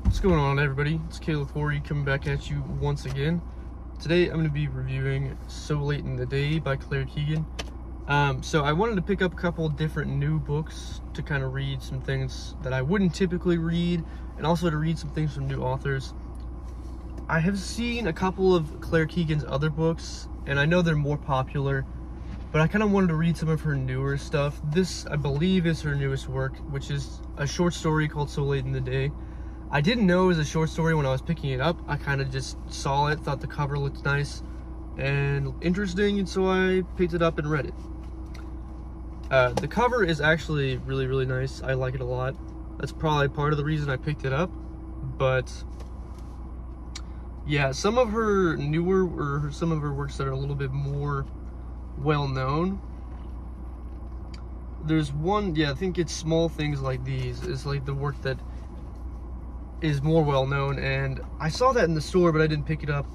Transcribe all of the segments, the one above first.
What's going on, everybody? It's Caleb Horry coming back at you once again. Today I'm going to be reviewing So Late in the Day by Keegan. So I wanted to pick up a couple different new books to kind of read some things that I wouldn't typically read, and also to read some things from new authors. I have seen a couple of Keegan's other books, and I know they're more popular, but I kind of wanted to read some of her newer stuff. This, I believe, is her newest work, which is a short story called So Late in the Day. I didn't know it was a short story when I was picking it up. I kind of just saw it, thought the cover looked nice and interesting, and so I picked it up and read it. The cover is actually really nice. I like it a lot. That's probably part of the reason I picked it up. But yeah, some of her newer, or some of her works that are a little bit more well known. There's one, yeah, I think it's Small Things Like These. It's like the work that is more well known, and I saw that in the store, but I didn't pick it up.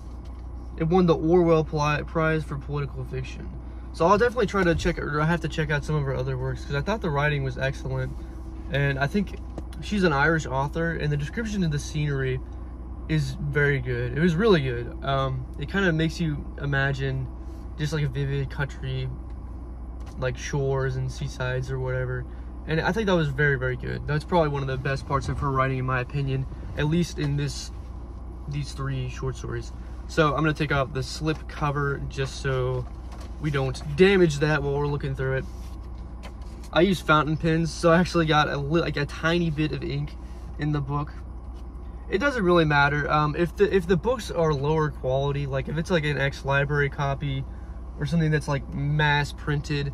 It won the Orwell Prize for Political Fiction. So I'll definitely try to check, or I have to check out some of her other works, because I thought the writing was excellent. And I think she's an Irish author, and the description of the scenery is very good. It was really good. It kind of makes you imagine just like a vivid country, like shores and seasides or whatever. And I think that was very good. That's probably one of the best parts of her writing, in my opinion, at least in these three short stories. So I'm gonna take off the slip cover just so we don't damage that while we're looking through it. I use fountain pens, so I actually got a tiny bit of ink in the book. It doesn't really matter if the books are lower quality, like if it's like an ex-library copy or something that's like mass printed.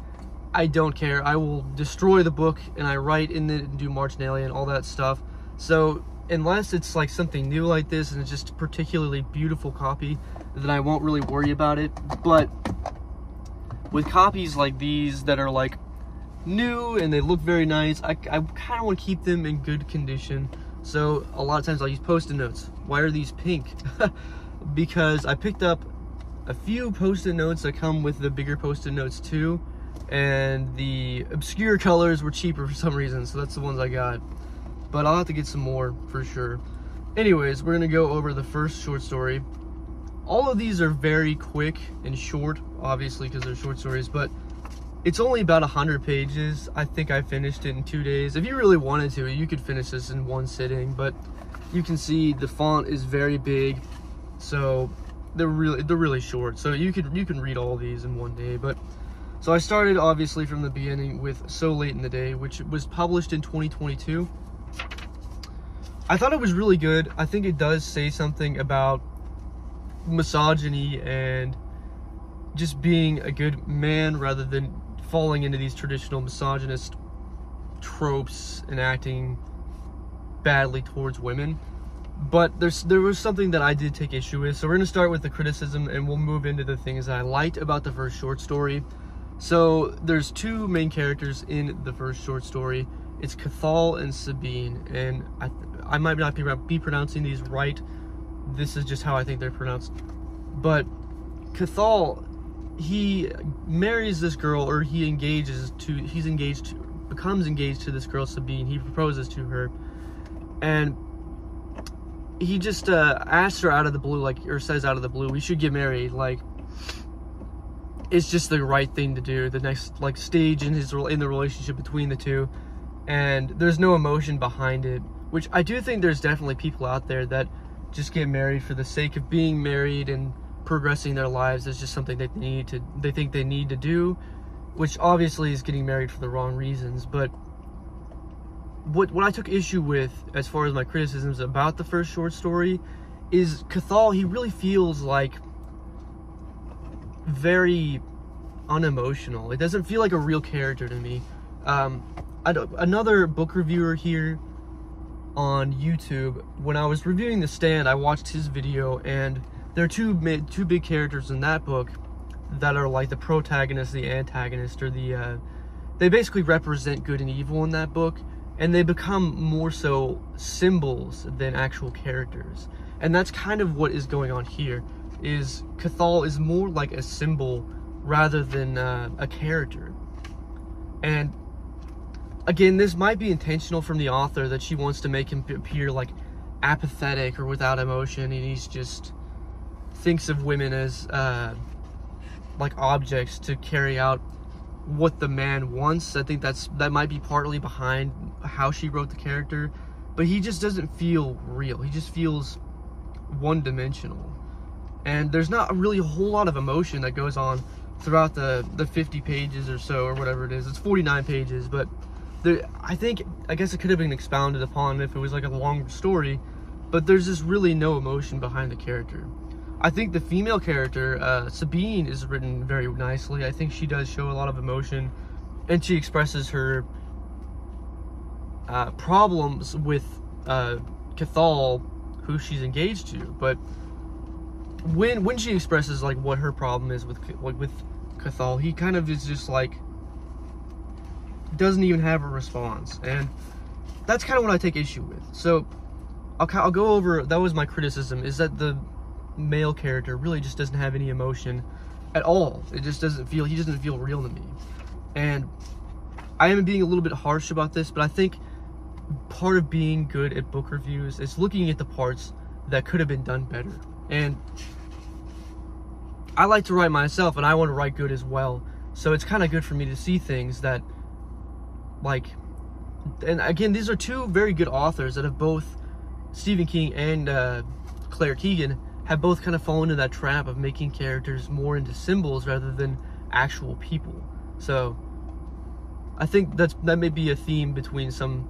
I don't care. I will destroy the book, and I write in it and do marginalia and all that stuff. So unless it's like something new like this and it's just a particularly beautiful copy, then I won't really worry about it. But with copies like these that are like new and they look very nice, I kind of want to keep them in good condition. So a lot of times I'll use Post-it notes. Why are these pink? Because I picked up a few Post-it notes that come with the bigger Post-it notes too, and the obscure colors were cheaper for some reason, so that's the ones I got. But I'll have to get some more for sure. Anyways, we're gonna go over the first short story. All of these are very quick and short, obviously, because they're short stories, but it's only about 100 pages. I think I finished it in 2 days. If you really wanted to, you could finish this in one sitting, but you can see the font is very big, so they're really short. So you can read all these in one day. But so I started obviously from the beginning with So Late in the Day, which was published in 2022. I thought it was really good. I think it does say something about misogyny and just being a good man rather than falling into these traditional misogynist tropes and acting badly towards women. But there was something that I did take issue with. So we're gonna start with the criticism, and we'll move into the things that I liked about the first short story. So there's two main characters in the first short story. It's Cathal and Sabine, and I might not be pronouncing these right. This is just how I think they're pronounced. But Cathal, he marries this girl, or becomes engaged to this girl, Sabine. He proposes to her, and he just asks her out of the blue, or says out of the blue, we should get married. Like, it's just the right thing to do, the next stage in the relationship between the two, and there's no emotion behind it, which I do think there's definitely people out there that just get married for the sake of being married and progressing their lives. Is just something that they think they need to do, which obviously is getting married for the wrong reasons. But what I took issue with, as far as my criticisms about the first short story, is Cathal. He really feels like very unemotional. It doesn't feel like a real character to me. Another book reviewer here on YouTube, when I was reviewing The Stand, I watched his video, and there are two big characters in that book that are like the protagonist, the antagonist, or they basically represent good and evil in that book, and they become more so symbols than actual characters. And that's kind of what is going on here. Is Cathal is more like a symbol rather than a character. And again, this might be intentional from the author, that she wants to make him appear like apathetic or without emotion, and he's just thinks of women as like objects to carry out what the man wants. I think that might be partly behind how she wrote the character, but he just doesn't feel real. He just feels one-dimensional, and there's not really a whole lot of emotion that goes on throughout the 50 pages or so, or whatever it is. It's 49 pages, but I guess it could have been expounded upon if it was like a longer story, but there's just really no emotion behind the character. I think the female character, Sabine, is written very nicely. I think she does show a lot of emotion, and she expresses her problems with Cathal, who she's engaged to. But when she expresses like what her problem is with Cathal, he kind of is just like doesn't even have a response, and that's kind of what I take issue with. So I'll go over, that was my criticism, is that the male character really just doesn't have any emotion at all. It just doesn't feel, he doesn't feel real to me. And I am being a little bit harsh about this, but I think part of being good at book reviews is looking at the parts that could have been done better. And I like to write myself, and I want to write good as well. So it's kind of good for me to see things that, like, and again, these are two very good authors that have both, Stephen King and Claire Keegan, have both kind of fallen into that trap of making characters more into symbols rather than actual people. So I think that may be a theme between some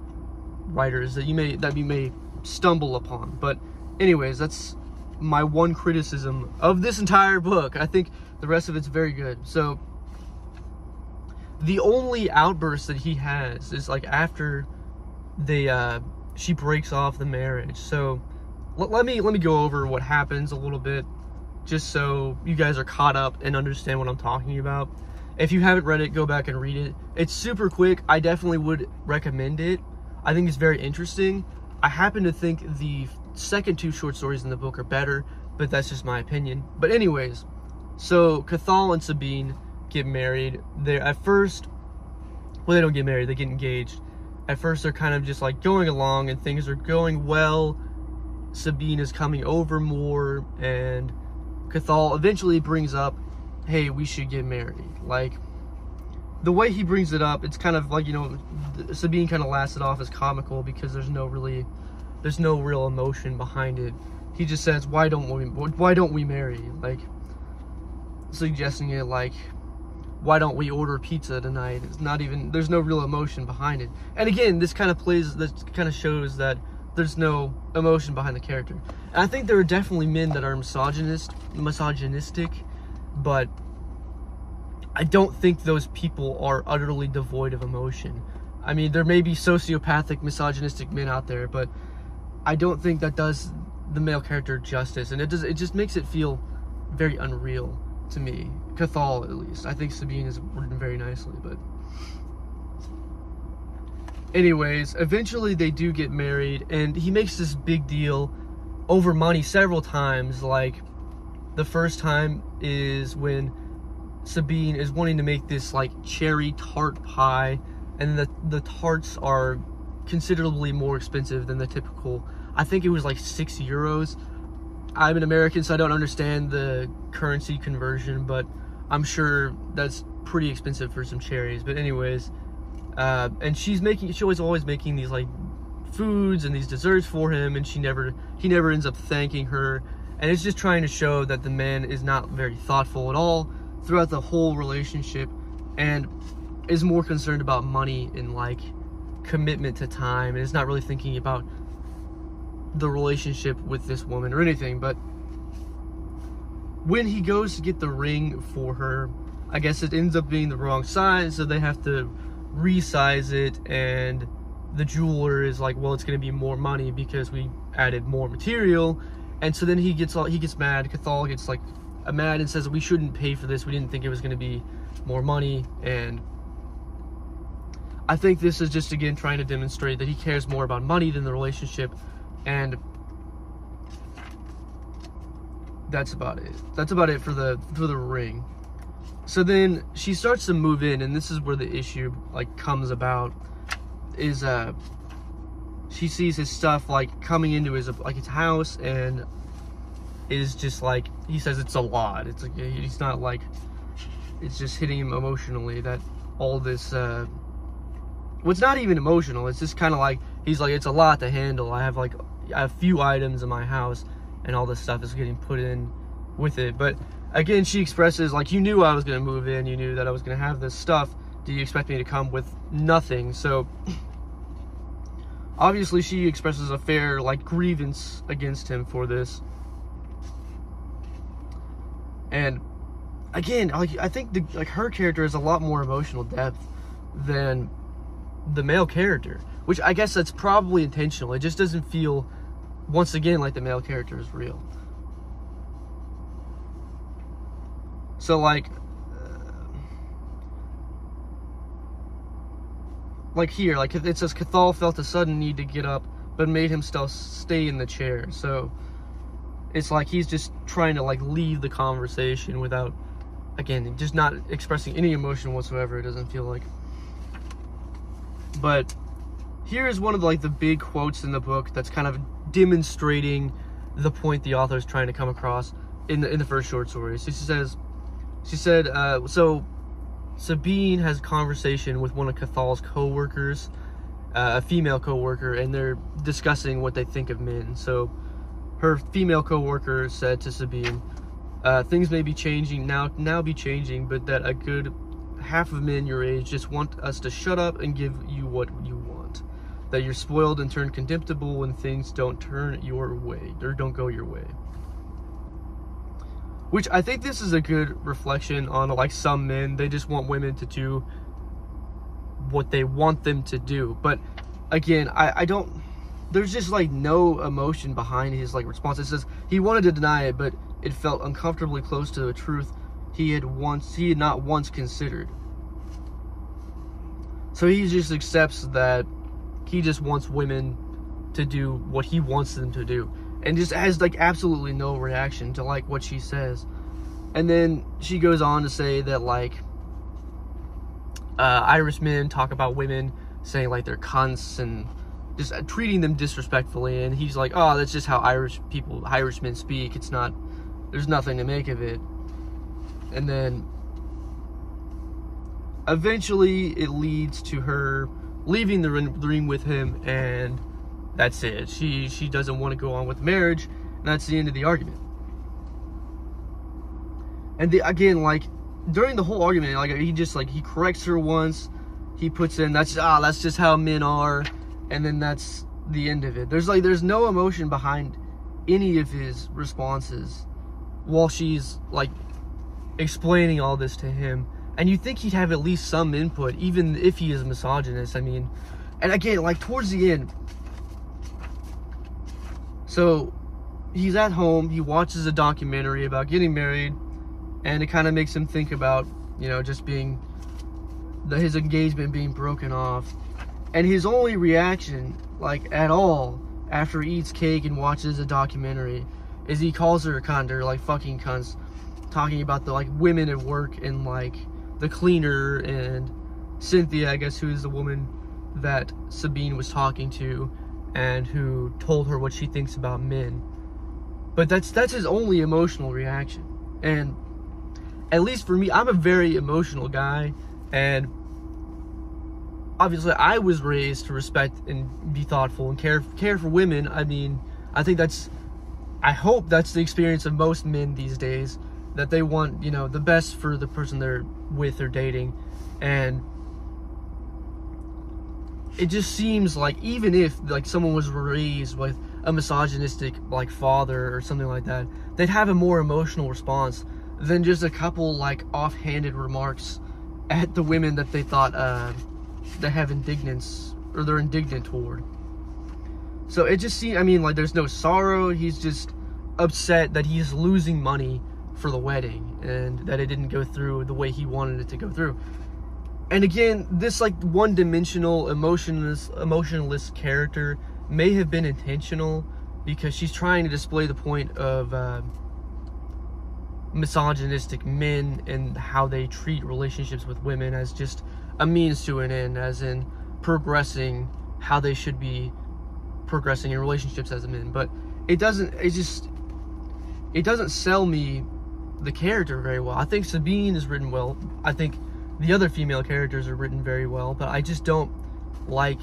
writers that you may stumble upon. But anyways, that's my one criticism of this entire book. I think the rest of it's very good. So the only outburst that he has is like after she breaks off the marriage. So let me go over what happens a little bit, just so you guys are caught up and understand what I'm talking about. If you haven't read it, go back and read it. It's super quick. I definitely would recommend it. I think it's very interesting. I happen to think the second two short stories in the book are better, but that's just my opinion. But anyways, so Cathal and Sabine get married. They're at first, well, they don't get married, they get engaged. At first they're kind of just like going along and things are going well. Sabine is coming over more, and Cathal eventually brings up, hey, we should get married. Like, the way he brings it up, it's kind of like, you know, Sabine kind of laughs it off as comical because there's no real emotion behind it. He just says, why don't we marry? Like, suggesting it like, why don't we order pizza tonight? It's not even, there's no real emotion behind it. And again, this kind of shows that there's no emotion behind the character. And I think there are definitely men that are misogynistic, but I don't think those people are utterly devoid of emotion. I mean, there may be sociopathic, misogynistic men out there, but I don't think that does the male character justice, and it just makes it feel very unreal to me. Cathal, at least. I think Sabine is written very nicely, but anyways, eventually they do get married, and he makes this big deal over money several times. Like, the first time is when Sabine is wanting to make this like cherry tart pie, and the tarts are considerably more expensive than the typical, I think it was like €6. I'm an American, so I don't understand the currency conversion, but I'm sure that's pretty expensive for some cherries. But anyways, and she was always making these like foods and these desserts for him, and he never ends up thanking her. And it's just trying to show that the man is not very thoughtful at all throughout the whole relationship, and is more concerned about money and like commitment to time, and is not really thinking about the relationship with this woman or anything. But when he goes to get the ring for her, I guess it ends up being the wrong size, so they have to resize it, and the jeweler is like, well, it's going to be more money because we added more material. And so then he gets mad. Cathal gets like mad and says, we shouldn't pay for this, we didn't think it was going to be more money. And I think this is just, again, trying to demonstrate that he cares more about money than the relationship. And that's about it. That's about it for the ring. So then she starts to move in, and this is where the issue like comes about. Is she sees his stuff like coming into his house, and is just like, he says it's a lot. It's like he's not like, it's just hitting him emotionally that all this well, it's not even emotional, it's just kind of like, he's like, it's a lot to handle. I have a few items in my house and all this stuff is getting put in with it. But again, she expresses like, you knew I was going to move in, you knew that I was going to have this stuff, do you expect me to come with nothing? So obviously she expresses a fair like grievance against him for this. And again, like, I think her character has a lot more emotional depth than the male character, which I guess that's probably intentional. It just doesn't feel, once again, like the male character is real. So like here, like it says Cathal felt a sudden need to get up, but made him still stay in the chair. So it's like he's just trying to like leave the conversation without, again, just not expressing any emotion whatsoever, it doesn't feel like. But here is one of the big quotes in the book that's kind of demonstrating the point the author is trying to come across in the first short story. So she said, so Sabine has a conversation with one of Cathal's co-workers, a female co-worker, and they're discussing what they think of men. So her female co-worker said to Sabine, things may be changing now be changing, but that a good half of men your age just want us to shut up and give you what you want. That you're spoiled and turned contemptible when things don't turn your way, or don't go your way. Which I think this is a good reflection on like some men. They just want women to do what they want them to do. But again, I don't, there's just like no emotion behind his like response. It says he wanted to deny it, but it felt uncomfortably close to a truth he had not once considered. So he just accepts that he just wants women to do what he wants them to do, and just has like absolutely no reaction to like what she says. And then she goes on to say that like Irish men talk about women saying like they're cunts and just treating them disrespectfully, and he's like, oh, that's just how Irish men speak, it's not, there's nothing to make of it. And then eventually it leads to her leaving the room with him, and that's it. She doesn't want to go on with marriage, and that's the end of the argument. And again, like during the whole argument, like he corrects her once, he puts in that's just how men are, and then that's the end of it. There's no emotion behind any of his responses while she's like explaining all this to him. And you think he'd have at least some input, even if he is misogynist. I mean, and again, like towards the end, so he's at home, he watches a documentary about getting married, and it kind of makes him think about, you know, just being, his engagement being broken off. And his only reaction, like at all, after he eats cake and watches a documentary, is he calls her a cunt, or like fucking cunts, talking about the like women at work, and like the cleaner, and Cynthia, I guess, who is the woman that Sabine was talking to and who told her what she thinks about men. But that's his only emotional reaction. And at least for me, I'm a very emotional guy, and obviously I was raised to respect and be thoughtful and care for women. I mean, I hope that's the experience of most men these days, that they want, you know, the best for the person they're with or dating. And it just seems like even if like someone was raised with a misogynistic like father or something like that, they'd have a more emotional response than just a couple like offhanded remarks at the women that they thought that have indignance, or they're indignant toward. So it just seems, I mean, like there's no sorrow. He's just upset that he's losing money for the wedding and that it didn't go through the way he wanted it to go through. And again, this like one-dimensional emotionless character may have been intentional, because she's trying to display the point of misogynistic men and how they treat relationships with women as just a means to an end, as in progressing how they should be progressing in relationships as men, but it doesn't sell me the character very well. I think Sabine is written well. I think the other female characters are written very well, but I just don't like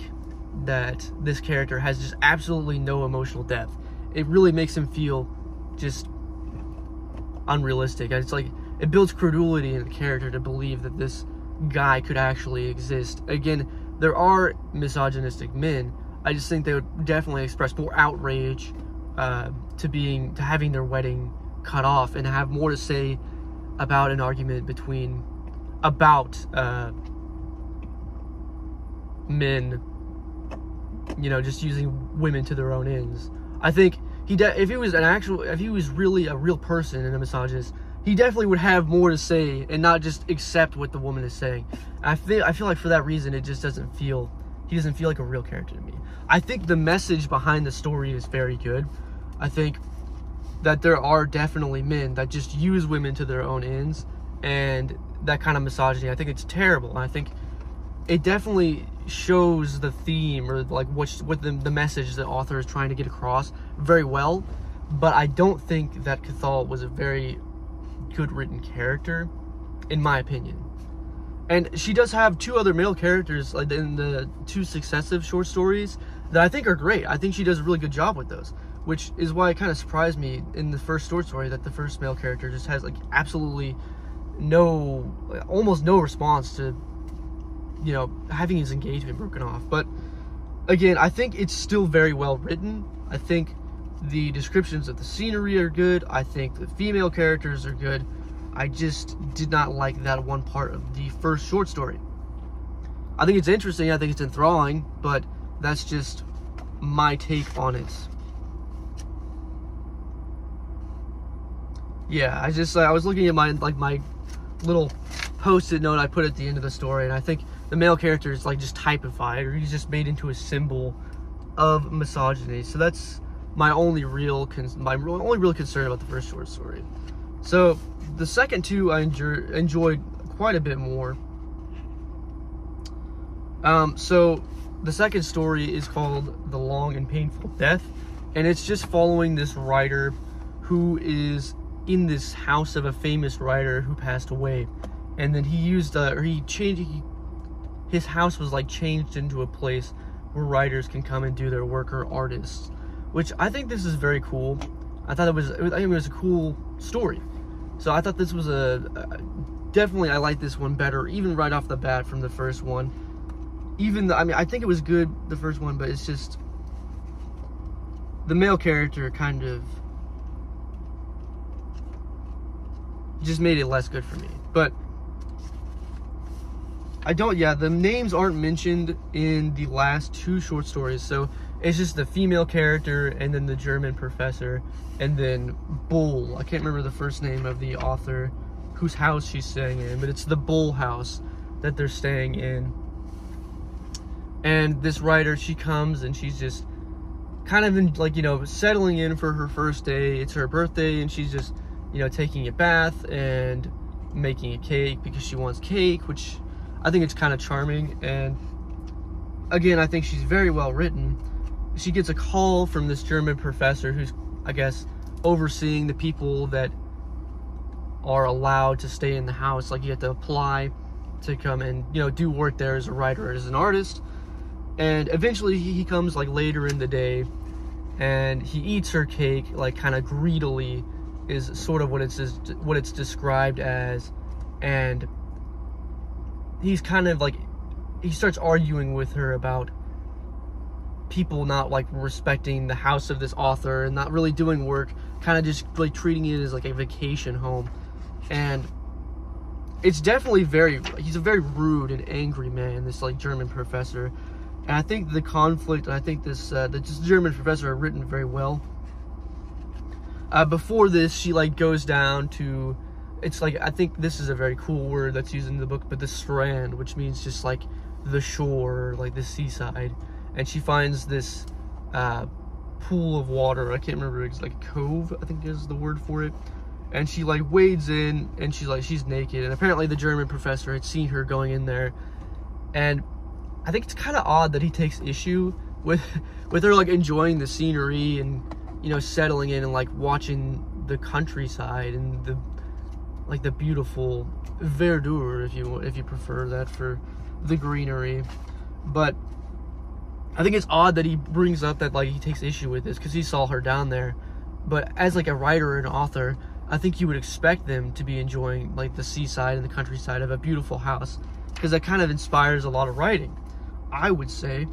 that this character has just absolutely no emotional depth. It really makes him feel just unrealistic. It's like, it builds credulity in the character to believe that this guy could actually exist. Again, there are misogynistic men. I just think they would definitely express more outrage to having their wedding cut off, and have more to say about an argument about men, you know, just using women to their own ends. I think if he was really a real person and a misogynist, he definitely would have more to say and not just accept what the woman is saying. I feel like for that reason, it just he doesn't feel like a real character to me. I think the message behind the story is very good. I think that there are definitely men that just use women to their own ends, and that kind of misogyny, I think it's terrible. And I think it definitely shows the theme, or like what the message the author is trying to get across very well. But I don't think that Cathal was a very good written character, in my opinion. And she does have two other male characters, like in the two successive short stories, that I think are great. I think she does a really good job with those, which is why it kind of surprised me in the first short story that the first male character just has like absolutely almost no response to, you know, having his engagement broken off. But again, I think it's still very well written. I think the descriptions of the scenery are good. I think the female characters are good. I just did not like that one part of the first short story. I think it's interesting. I think it's enthralling, but that's just my take on it. Yeah, I was looking at my little post-it note I put at the end of the story, and I think the male character is like just typified, or he's just made into a symbol of misogyny. So that's my only real concern about the first short story. So the second two I enjoyed quite a bit more. So the second story is called The Long and Painful Death, and it's just following this writer who is in this house of a famous writer who passed away, and then his house was like changed into a place where writers can come and do their work, or artists, which I think this is very cool. I think it was a cool story. So I thought this was definitely I like this one better, even right off the bat from the first one. I think it was good, the first one, but it's just the male character kind of just made it less good for me. But the names aren't mentioned in the last two short stories, so it's just the female character and then the German professor and then Bull. I can't remember the first name of the author whose house she's staying in, but it's the Bull house that they're staying in. And this writer, she comes and she's just kind of settling in for her first day. It's her birthday, and she's just, taking a bath and making a cake because she wants cake, which I think it's kind of charming. And again, I think she's very well written. She gets a call from this German professor who's, I guess, overseeing the people that are allowed to stay in the house. Like, you have to apply to come and, do work there as a writer, as an artist. And eventually he comes like later in the day, and he eats her cake like kind of greedily, is sort of what it's described as. And he's kind of like, he starts arguing with her about people not like respecting the house of this author and not really doing work, kind of just like treating it as like a vacation home. And it's definitely he's a very rude and angry man, this like German professor. And I think the conflict, and I think this German professor are written very well. Before this, she like goes down to, it's like, I think this is a very cool word that's used in the book, but the strand, which means just like the shore, like the seaside. And she finds this pool of water. I can't remember, it's like a cove, I think is the word for it. And she like wades in, and she's naked. And apparently the German professor had seen her going in there. And I think it's kind of odd that he takes issue with her like enjoying the scenery and, you know, settling in and like watching the countryside and the beautiful verdure, if you prefer that, for the greenery. But I think it's odd that he brings up that like he takes issue with this because he saw her down there. But as like a writer and author, I think you would expect them to be enjoying like the seaside and the countryside of a beautiful house, because that kind of inspires a lot of writing, I would say.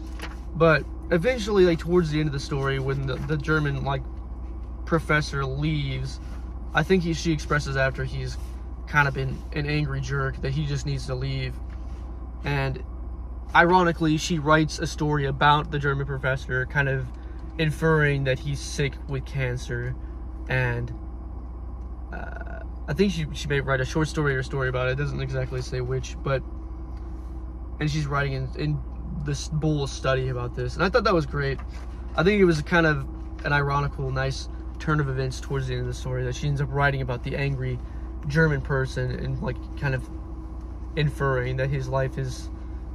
But eventually, like towards the end of the story, when the German like professor leaves, I think she expresses after he's kind of been an angry jerk that he just needs to leave. And ironically, she writes a story about the German professor, kind of inferring that he's sick with cancer. And I think she may write a short story or a story about it. It doesn't exactly say which, but and she's writing in this Bull study about this, and I thought that was great. I think it was kind of an ironical, nice turn of events towards the end of the story that she ends up writing about the angry German person and like kind of inferring that his life is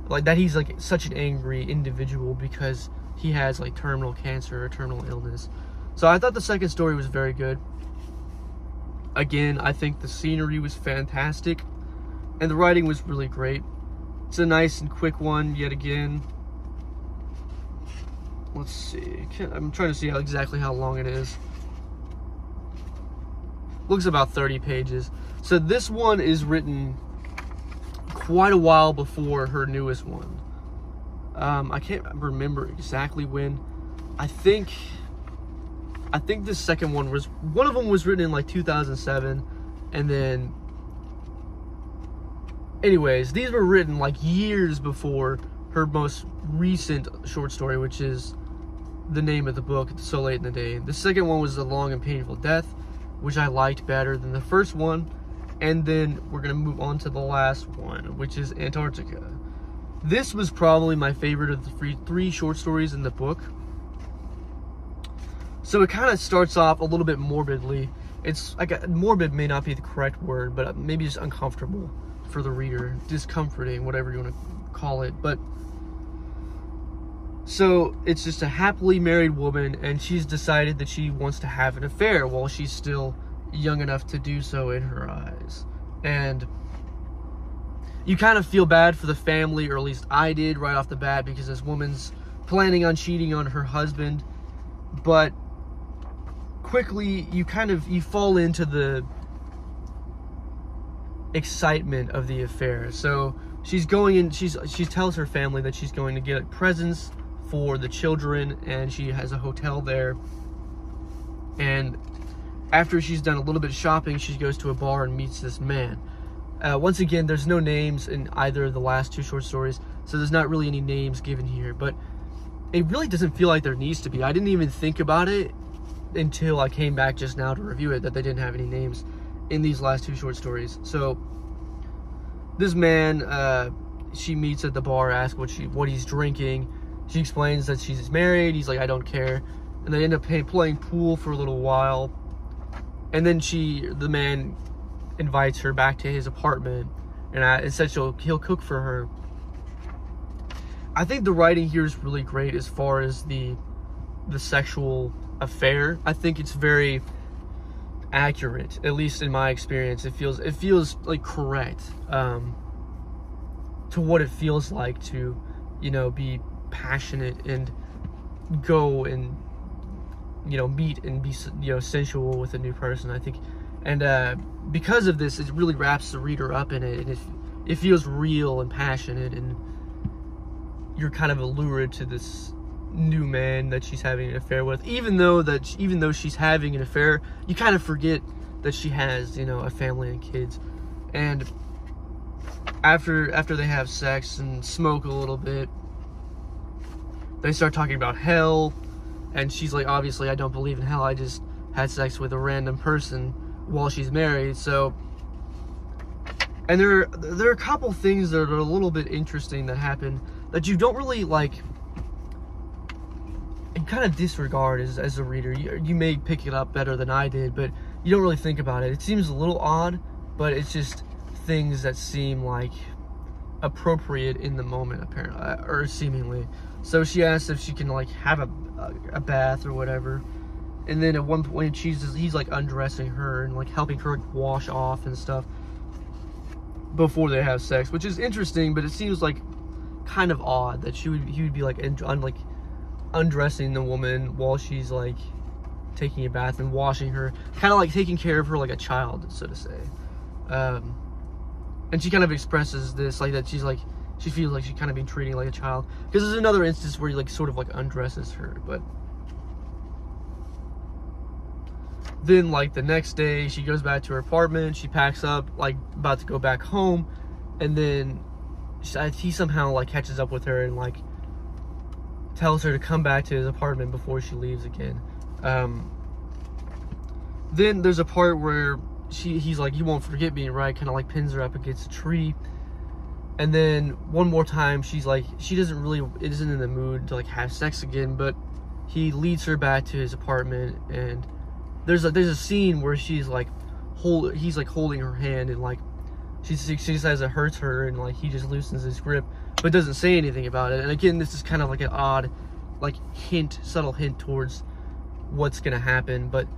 like that he's like such an angry individual because he has like terminal cancer or terminal illness. So I thought the second story was very good. Again, I think the scenery was fantastic and the writing was really great. It's a nice and quick one yet again. Let's see. I'm trying to see exactly how long it is. Looks about 30 pages. So this one is written quite a while before her newest one. I can't remember exactly when. I think the second one was, one of them was written in like 2007, and then anyways, these were written like years before her most recent short story, which is the name of the book, So Late in the Day. The second one was The Long and Painful Death, which I liked better than the first one. And then we're going to move on to the last one, which is Antarctica. This was probably my favorite of the three short stories in the book. So it kind of starts off a little bit morbidly. It's like, morbid may not be the correct word, but maybe just uncomfortable for the reader, discomforting, whatever you want to call it. But so it's just a happily married woman, and she's decided that she wants to have an affair while she's still young enough to do so in her eyes. And you kind of feel bad for the family, or at least I did right off the bat, because this woman's planning on cheating on her husband. But quickly you fall into the excitement of the affair. So she's going in, she tells her family that she's going to get presents for the children, and she has a hotel there. And after she's done a little bit of shopping, she goes to a bar and meets this man. Once again, there's no names in either of the last two short stories, so there's not really any names given here, but it really doesn't feel like there needs to be. I didn't even think about it until I came back just now to review it, that they didn't have any names in these last two short stories. So this man, she meets at the bar, asks what he's drinking. She explains that she's married. He's like, I don't care. And they end up playing pool for a little while. And then the man invites her back to his apartment and said he'll cook for her. I think the writing here is really great as far as the sexual affair. I think it's very accurate, at least in my experience. It feels like correct to what it feels like to, you know, be passionate and go and, you know, meet and be, you know, sensual with a new person. I think, and because of this, it really wraps the reader up in it, and it feels real and passionate, and you're kind of allured to this new man that she's having an affair with. Even though she's having an affair, you kind of forget that she has, you know, a family and kids. And after they have sex and smoke a little bit, they start talking about hell, and she's like, obviously I don't believe in hell, I just had sex with a random person while she's married. So, and there are a couple things that are a little bit interesting that happen that you don't really like, and kind of disregard as a reader. You may pick it up better than I did, but you don't really think about it. It seems a little odd, but it's just things that seem like appropriate in the moment, apparently, or seemingly. So she asks if she can like have a bath or whatever, and then at one point he's like undressing her and like helping her like, wash off and stuff before they have sex, which is interesting, but it seems like kind of odd that he would be like undressing the woman while she's like taking a bath and washing her, kind of like taking care of her like a child, so to say. And she kind of expresses this like that she feels like she's kind of being treated like a child, because there's another instance where he like sort of like undresses her. But then like the next day she goes back to her apartment, she packs up like about to go back home, and then he somehow like catches up with her and like tells her to come back to his apartment before she leaves again. Then there's a part where he's like, "You won't forget me, right?" Kind of like pins her up against a tree. And then one more time she's like, she isn't in the mood to like have sex again, but he leads her back to his apartment, and there's a scene where he's like holding her hand, and like she says it hurts her, and like he just loosens his grip but doesn't say anything about it. And again, this is kind of like an odd like subtle hint towards what's gonna happen, but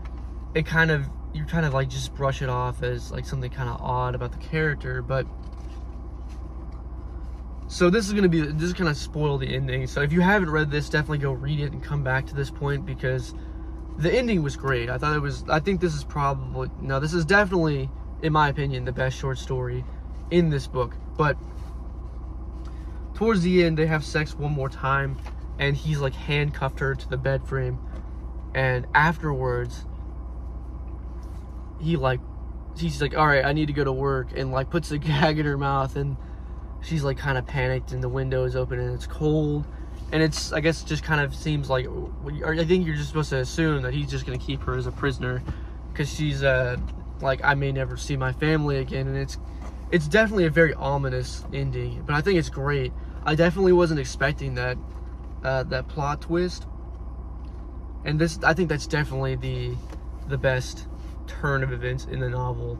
you kind of like just brush it off as like something kind of odd about the character. But so this is kind of spoil the ending. So if you haven't read this, definitely go read it and come back to this point, because the ending was great. I think this is definitely, in my opinion, the best short story in this book. But towards the end, they have sex one more time, and he's like handcuffed her to the bed frame, and afterwards she's like, "All right, I need to go to work," and like puts a gag in her mouth, and she's like kind of panicked, and the window is open and it's cold, and I guess it just kind of seems like, I think you're just supposed to assume that he's just gonna keep her as a prisoner, because she's like, "I may never see my family again," and it's definitely a very ominous ending, but I think it's great. I definitely wasn't expecting that plot twist, and I think that's definitely the best turn of events in the novel.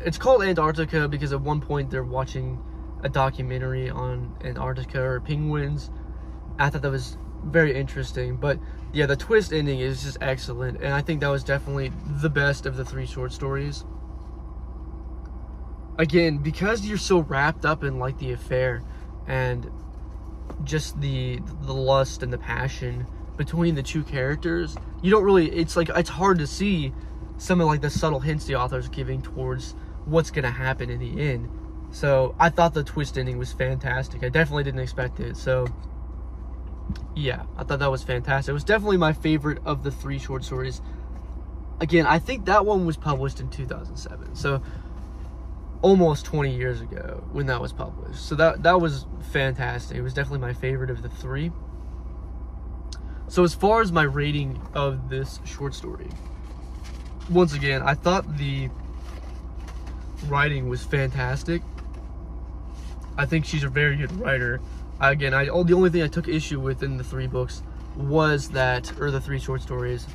It's called Antarctica because at one point they're watching a documentary on Antarctica or penguins. I thought that was very interesting, but yeah, the twist ending is just excellent, and I think that was definitely the best of the 3 short stories. Again, because you're so wrapped up in like the affair and just the lust and the passion between the 2 characters, you don't really, it's hard to see some of like the subtle hints the author's giving towards what's gonna happen in the end. So I thought the twist ending was fantastic. I definitely didn't expect it. So yeah, I thought that was fantastic. It was definitely my favorite of the 3 short stories. Again, I think that one was published in 2007. So almost 20 years ago when that was published. So that was fantastic. It was definitely my favorite of the 3. So as far as my rating of this short story, once again, I thought the writing was fantastic. I think she's a very good writer. Again, the only thing I took issue with in the 3 books was that, or the 3 short stories,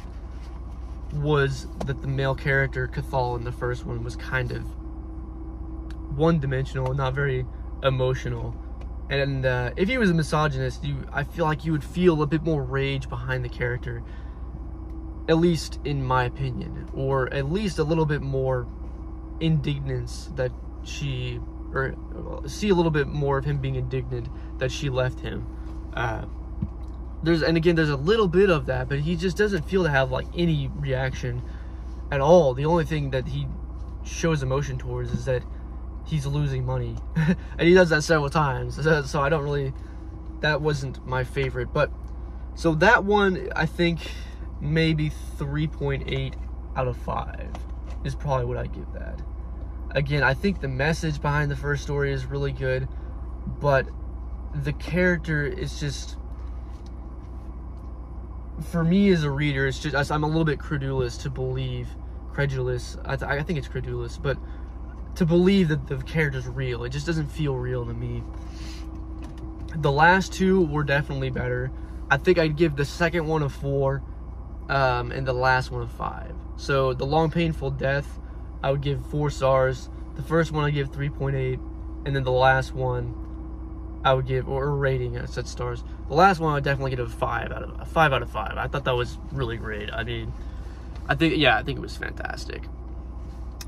was that the male character, Cathal, in the first one was kind of one-dimensional and not very emotional. And if he was a misogynist, I feel like you would feel a bit more rage behind the character, at least in my opinion, or at least a little bit more indignance that see a little bit more of him being indignant that she left him. There's a little bit of that, but he just doesn't feel to have like any reaction at all. The only thing that he shows emotion towards is that he's losing money, and he does that several times. So I don't really, that wasn't my favorite. But so that one, I think maybe 3.8 out of 5 is probably what I give that. Again, I think the message behind the first story is really good, but the character is just, for me as a reader, it's just, I'm a little bit credulous, I think it's credulous, but to believe that the character's real. It just doesn't feel real to me. The last 2 were definitely better. I think I'd give the second one a 4, and the last one a 5. So the Long Painful Death, I would give 4 stars. The first one I give 3.8, and then the last one I would give, or a rating, I said stars. The last one I would definitely give a 5 out of 5. I thought that was really great. I mean, I think it was fantastic.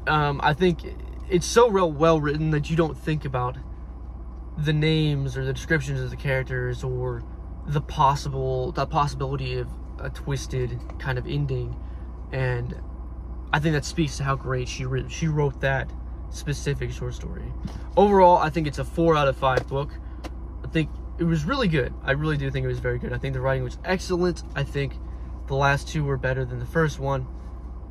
I think it's so well written that you don't think about the names or the descriptions of the characters or the possibility of a twisted kind of ending, and I think that speaks to how great she wrote that specific short story. Overall, I think it's a 4 out of 5 book. I think it was really good. I really do think it was very good. I think the writing was excellent. I think the last two were better than the first one,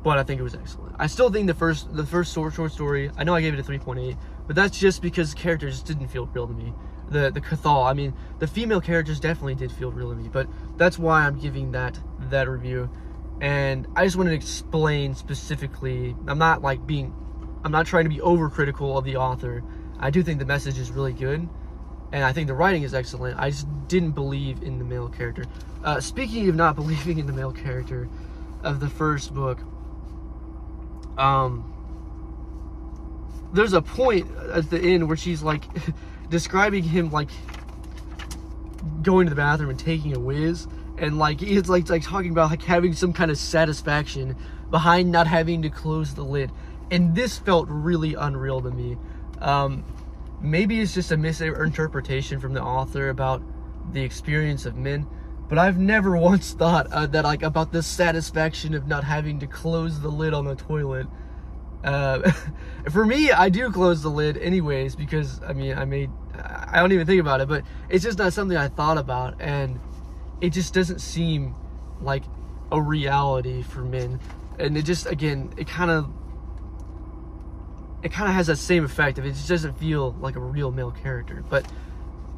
but I think it was excellent. I still think the first short story, I know I gave it a 3.8, but that's just because the characters didn't feel real to me. The Cathal, I mean, the female characters definitely did feel real to me, but that's why I'm giving that review. And I just want to explain specifically, I'm not trying to be overcritical of the author. I do think the message is really good, and I think the writing is excellent. I just didn't believe in the male character. Speaking of not believing in the male character of the first book, there's a point at the end where she's like describing him like going to the bathroom and taking a whiz, and like it's like talking about like having some kind of satisfaction behind not having to close the lid, and this felt really unreal to me. Maybe it's just a misinterpretation from the author about the experience of men, but I've never once thought that like about the satisfaction of not having to close the lid on the toilet. For me, I do close the lid anyways, because I mean, I don't even think about it, but it's just not something I thought about, and it just doesn't seem like a reality for men. And it just, again, it kind of has that same effect. It just doesn't feel like a real male character. But,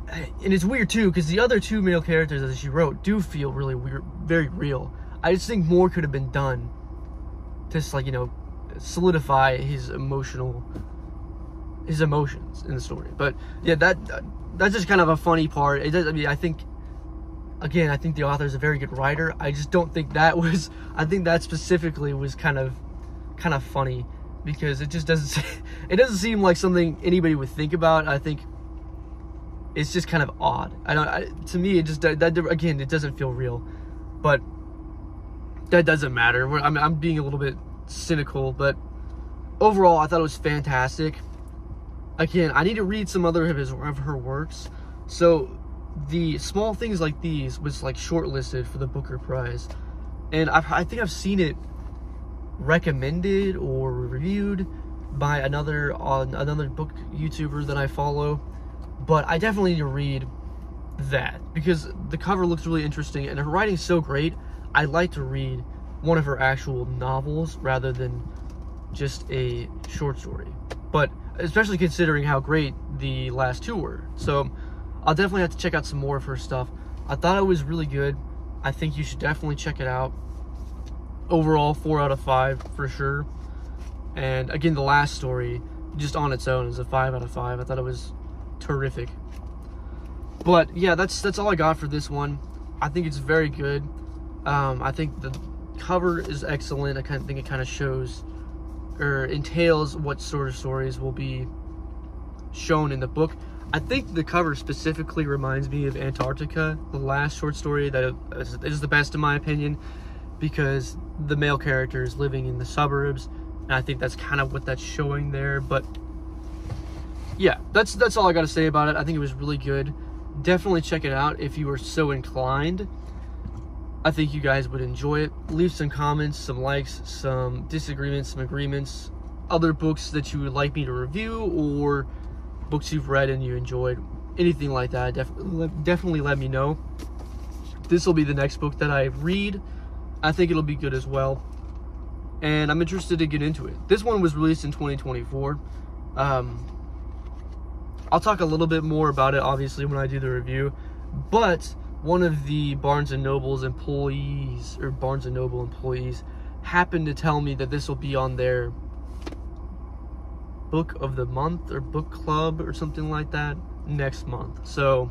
and it's weird too, because the other two male characters that she wrote do feel really weird, very real. I just think more could have been done to just, like, you know, solidify his emotions in the story. But yeah, that's just kind of a funny part. It does, I mean, I think the author is a very good writer. I just don't think I think that specifically was kind of funny, because it just doesn't seem like something anybody would think about. I think it's just kind of odd. To me, it just, again, it doesn't feel real, but that doesn't matter. I'm being a little bit cynical, but overall I thought it was fantastic. Again, I need to read some other of her works. So the Small Things Like These was like shortlisted for the Booker Prize, and I think I've seen it recommended or reviewed by another book YouTuber that I follow, but I definitely need to read that because the cover looks really interesting and her writing's so great. I'd like to read one of her actual novels rather than just a short story, but especially considering how great the last two were. So I'll definitely have to check out some more of her stuff. I thought it was really good. I think you should definitely check it out. Overall, 4 out of 5 for sure. And again, the last story, just on its own, is a 5 out of 5. I thought it was terrific. But yeah, that's all I got for this one. I think it's very good. I think the cover is excellent. I think it kind of shows or entails what sort of stories will be shown in the book. I think the cover specifically reminds me of Antarctica, the last short story that is the best in my opinion, because the male character is living in the suburbs, and I think that's kind of what that's showing there. But yeah, that's all I got to say about it. I think it was really good. Definitely check it out if you are so inclined. I think you guys would enjoy it. Leave some comments, some likes, some disagreements, some agreements, other books that you would like me to review, or books you've read and you enjoyed, anything like that. Definitely let me know. This will be the next book that I read. I think it'll be good as well, and I'm interested to get into it. This one was released in 2024. I'll talk a little bit more about it obviously when I do the review, but one of the Barnes & Noble employees happened to tell me that this will be on their book of the month or book club or something like that next month. So,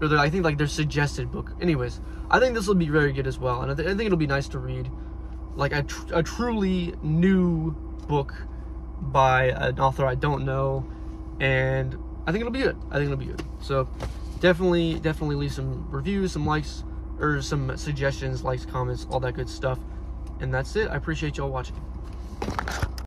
or I think like their suggested book. Anyways, I think this will be very good as well, and I think it'll be nice to read like a truly new book by an author I don't know, and I think it'll be good. So definitely leave some reviews, some likes, or some suggestions, likes, comments, all that good stuff. And that's it. I appreciate y'all watching.